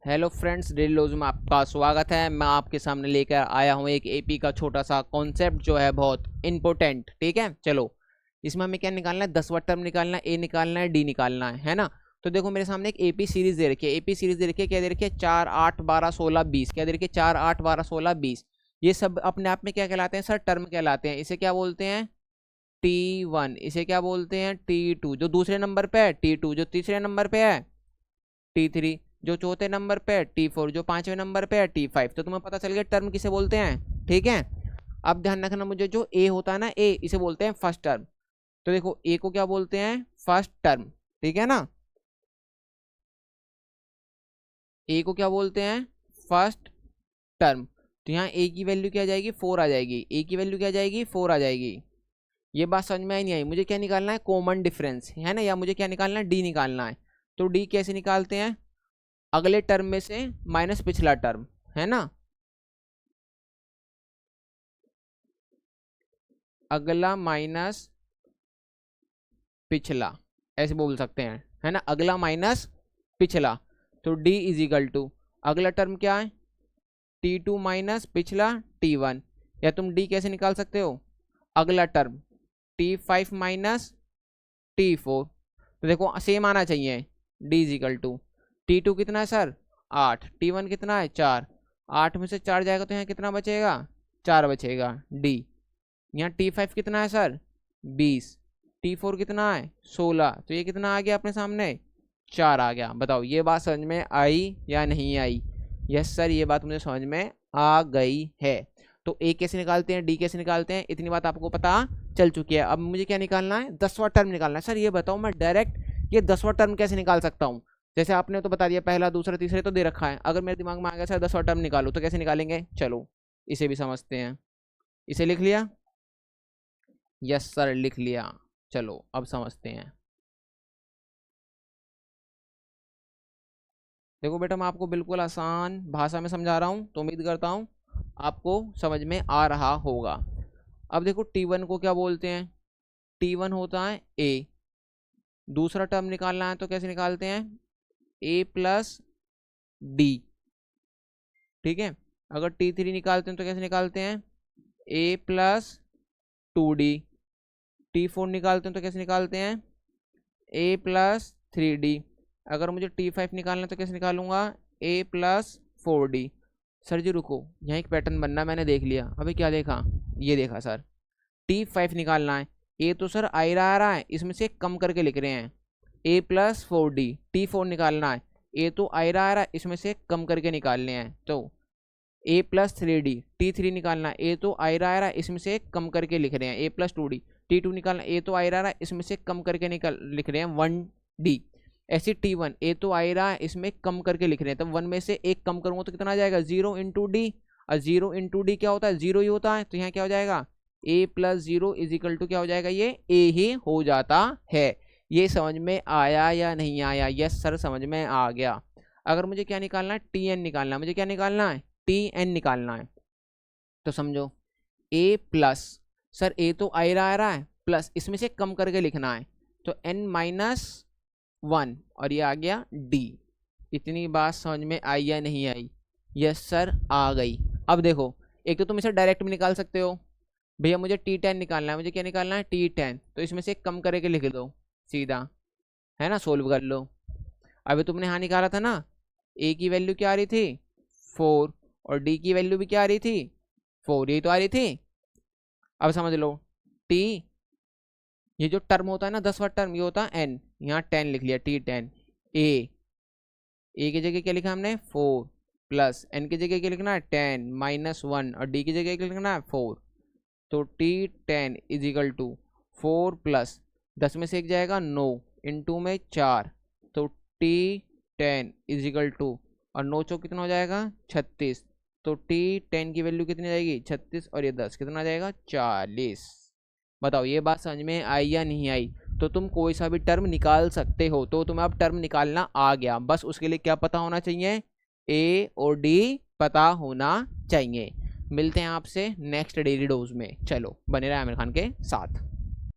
Hello friends, daily dose में आपका स्वागत है। मैं आपके सामने लेकर आया हूँ एक एपी का छोटा सा कॉन्सेप्ट जो है बहुत इंपॉर्टेंट। ठीक है, चलो इसमें हमें क्या निकालना है, 10वां टर्म निकालना है, ए निकालना है, डी निकालना है ना। तो देखो मेरे सामने एक एपी सीरीज दे रखी है। एपी सीरीज दे रखी है, क्या दे रखी है, 4 8 12 16 20। क्या दे रखी है, 4 8 12 16 20। ये सब अपने आप में क्या कहलाते हैं सर, टर्म कहलाते हैं। इसे क्या बोलते हैं, T1। इसे क्या बोलते हैं, T2 जो दूसरे नंबर पे है, T2 जो तीसरे नंबर पे है, T3 जो चौथे नंबर पे है, T4 जो पांचवें नंबर पे है, T5। तो तुम्हें पता चल गया टर्म किसे बोलते हैं। ठीक है, अब ध्यान रखना मुझे, जो ए होता है ना, ए इसे बोलते हैं फर्स्ट टर्म। तो देखो ए को क्या बोलते हैं, फर्स्ट टर्म। ठीक है ना, ए को क्या बोलते हैं, फर्स्ट टर्म। तो यहाँ ए की वैल्यू क्या आ जाएगी, 4 आ जाएगी। ए की वैल्यू क्या आ जाएगी, 4 आ जाएगी। ये बात समझ में आई नहीं आई। मुझे क्या निकालना है, कॉमन डिफरेंस है ना, या मुझे क्या निकालना है, डी निकालना है। तो डी कैसे निकालते हैं, अगले टर्म में से माइनस पिछला टर्म, है ना। अगला माइनस पिछला, ऐसे बोल सकते हैं, है ना, अगला माइनस पिछला। तो d इज इक्वल टू, अगला टर्म क्या है, T2 माइनस पिछला T1। या तुम d कैसे निकाल सकते हो, अगला टर्म T5 माइनस T4। तो देखो सेम आना चाहिए, d is equal to, T2 कितना है सर 8, T1 कितना है 4। 8 में से 4 जाएगा तो यहाँ कितना बचेगा, 4 बचेगा d। यहाँ T5 कितना है सर 20, T4 कितना है 16। तो ये कितना आ गया अपने सामने, 4 आ गया। बताओ ये बात समझ में आई या नहीं आई। यस सर, ये बात मुझे समझ में आ गई है। तो ए कैसे निकालते हैं, डी कैसे निकालते हैं, इतनी बात आपको पता चल चुकी है। अब मुझे क्या निकालना है, 10वां टर्म निकालना है। सर ये बताओ मैं डायरेक्ट ये 10वां टर्म कैसे निकाल सकता हूँ। जैसे आपने तो बता दिया पहला दूसरा तीसरे तो दे रखा है, अगर मेरे दिमाग में आ गया सर 10वां टर्म निकालो तो कैसे निकालेंगे। चलो इसे भी समझते हैं। इसे लिख लिया, यस सर लिख लिया। चलो अब समझते हैं। देखो बेटा, मैं आपको बिल्कुल आसान भाषा में समझा रहा हूँ, तो उम्मीद करता हूँ आपको समझ में आ रहा होगा। अब देखो T1 को क्या बोलते हैं, T1 होता है A। दूसरा टर्म निकालना है तो कैसे निकालते हैं, A प्लस D। ठीक है, अगर T3 निकालते हैं तो कैसे निकालते हैं, A प्लस 2D। T4 निकालते हैं तो कैसे निकालते हैं, A प्लस 3D। अगर मुझे T5 निकालना है तो कैसे निकालूंगा, A प्लस 4D। सर जी रुको, यहाँ एक पैटर्न बनना मैंने देख लिया। अभी क्या देखा, ये देखा सर, T5 निकालना है, A तो सर आ रहा है, इसमें से कम करके लिख रहे हैं, A प्लस 4D। T4 निकालना है, A तो आ रहा है, इसमें से कम करके निकालने हैं, तो A प्लस 3D। T3 निकालना है, A तो आ रहा है, इसमें से कम करके लिख रहे हैं, A प्लस 2D। T2 निकालना, A तो आ रहा है, इसमें से कम करके लिख रहे हैं 1D। ऐसी T1, A तो आ रहा है, इसमें कम करके लिख रहे हैं, तब 1 में से एक कम करूंगा तो कितना आ जाएगा, 0 इंटू डी। और 0 इंटू डी क्या होता है, 0 ही होता है। तो यहाँ क्या हो जाएगा, A plus 0 is equal to क्या हो जाएगा, ये A ही हो जाता है। ये समझ में आया या नहीं आया। यस सर समझ में आ गया। अगर मुझे क्या निकालना है, Tn निकालना है। मुझे क्या निकालना है, Tn निकालना है। तो समझो A प्लस, सर A तो आ रहा है, प्लस इसमें से कम करके लिखना है, तो n माइनस 1 और ये आ गया D। इतनी बात समझ में आई या नहीं आई। यस सर आ गई। अब देखो, एक तो तुम इसे डायरेक्ट भी निकाल सकते हो, भैया मुझे T10 निकालना है। मुझे क्या निकालना है, T10, तो इसमें से कम करके लिख दो सीधा, है ना, सोल्व कर लो। अभी तुमने यहाँ निकाला था ना, A की वैल्यू क्या आ रही थी 4, और D की वैल्यू भी क्या आ रही थी 4, यही तो आ रही थी। अब समझ लो, T ये जो टर्म होता है ना 10वां टर्म, ये होता है n, यहाँ 10 लिख लिया, T10। A की जगह क्या लिखा हमने 4, प्लस n की जगह क्या लिखना है 10 माइनस 1, और D की जगह क्या लिखना है 4। तो T10 is equal to 4 plus 10 में से एक जाएगा 9, इंटू में 4, तो T10 इज इक्वल टू, और 9 चौक कितना हो जाएगा 36। तो T10 की वैल्यू कितनी जाएगी 36, और ये 10 कितना आ जाएगा 40। बताओ ये बात समझ में आई या नहीं आई। तो तुम कोई सा भी टर्म निकाल सकते हो। तो तुम्हें अब टर्म निकालना आ गया, बस उसके लिए क्या पता होना चाहिए, A और D पता होना चाहिए। मिलते हैं आपसे नेक्स्ट डेली डोज में। चलो बने रहे आमिर खान के साथ।